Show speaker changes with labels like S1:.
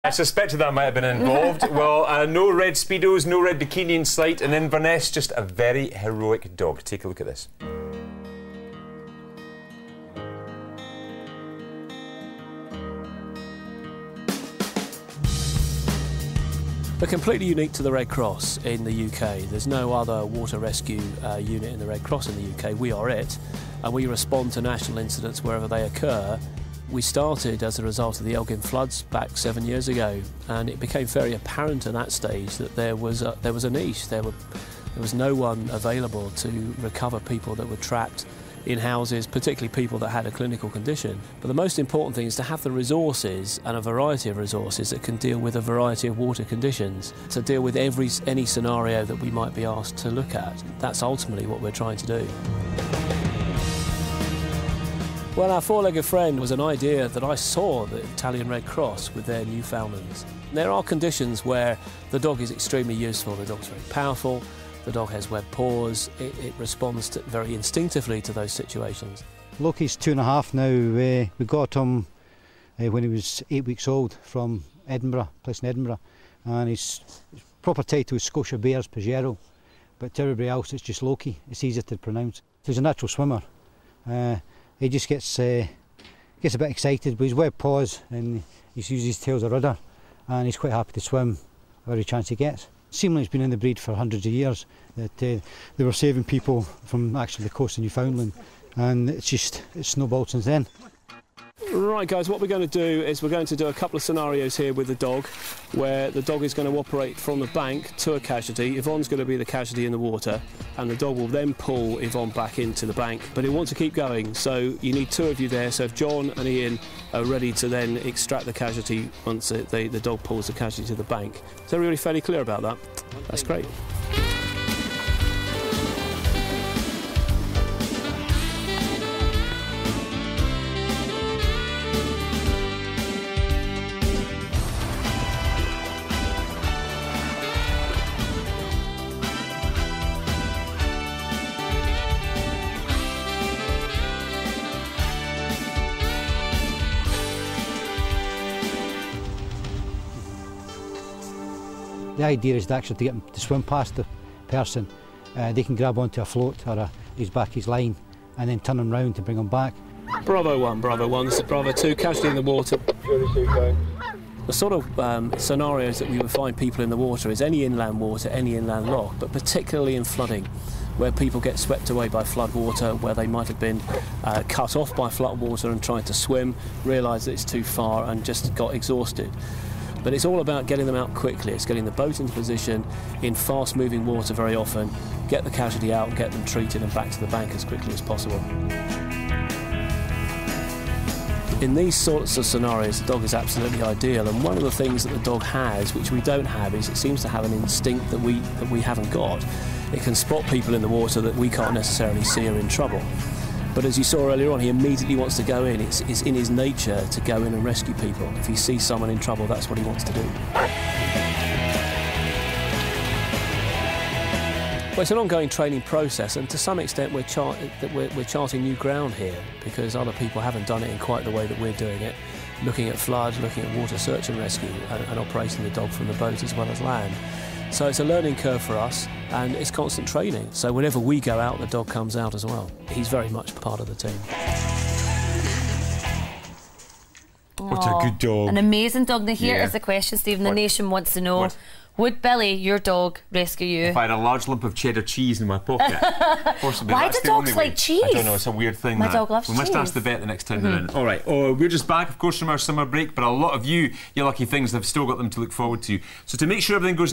S1: I suspected that might have been involved. Well, no red Speedos, no red bikini in sight, and Inverness, just a very heroic dog. Take a look at this.
S2: We're completely unique to the Red Cross in the UK. There's no other water rescue unit in the Red Cross in the UK. We are it, and we respond to national incidents wherever they occur. We started as a result of the Elgin floods back 7 years ago, and it became very apparent at that stage that there was a niche. There was no one available to recover people that were trapped in houses, particularly people that had a clinical condition. But the most important thing is to have the resources, and a variety of resources, that can deal with a variety of water conditions, to deal with any scenario that we might be asked to look at. That's ultimately what we're trying to do. Well, our four-legged friend was an idea that I saw the Italian Red Cross with their Newfoundlands. There are conditions where the dog is extremely useful. The dog's very powerful. The dog has webbed paws. It responds very instinctively to those situations.
S3: Loki's 2.5 now. We got him when he was 8 weeks old from Edinburgh, place in Edinburgh, and his proper title is Scotia Bears Pajero, but to everybody else it's just Loki. It's easier to pronounce. He's a natural swimmer. He just gets a bit excited, but he's webbed paws and he uses his tail as a rudder, and he's quite happy to swim every chance he gets. Seemingly it's been in the breed for hundreds of years, that they were saving people from actually the coast of Newfoundland, and it snowballed since then.
S2: Right guys, what we're going to do is we're going to do a couple of scenarios here with the dog, where the dog is going to operate from the bank to a casualty. Yvonne's going to be the casualty in the water, and the dog will then pull Yvonne back into the bank, but he'll want to keep going, so you need two of you there. So if John and Ian are ready to then extract the casualty once the dog pulls the casualty to the bank. Is everybody fairly clear about that? That's great.
S3: The idea is actually to get him to swim past the person. They can grab onto a float or his line, and then turn him round to bring him back.
S2: Bravo 1, Bravo 1, this is Bravo 2, casualty in the water. The sort of scenarios that we would find people in the water is any inland water, any inland loch, but particularly in flooding, where people get swept away by flood water, where they might have been cut off by flood water and tried to swim, realised that it's too far and just got exhausted. But it's all about getting them out quickly. It's getting the boat into position in fast-moving water very often, get the casualty out, get them treated and back to the bank as quickly as possible. In these sorts of scenarios, the dog is absolutely ideal, and one of the things that the dog has, which we don't have, is it seems to have an instinct that we haven't got. It can spot people in the water that we can't necessarily see are in trouble. But as you saw earlier on, he immediately wants to go in. It's in his nature to go in and rescue people. If he sees someone in trouble, that's what he wants to do. Well, it's an ongoing training process, and to some extent we're charting new ground here, because other people haven't done it in quite the way that we're doing it, looking at flood, looking at water search and rescue, and operating the dog from the boat as well as land. So it's a learning curve for us, and it's constant training. So whenever we go out, the dog comes out as well. He's very much part of the team.
S1: What a good dog.
S4: An amazing dog. Now here is the question, Stephen. The nation wants to know. What? Would Billy, your dog, rescue you?
S1: If I had a large lump of cheddar cheese in my pocket. Possibly.
S4: Why do dogs like cheese?
S1: I don't know, it's a weird thing.
S4: My dog loves cheese.
S1: We must ask the vet the next time they're in. All right, we're just back, of course, from our summer break, but a lot of you lucky things, have still got them to look forward to. So to make sure everything goes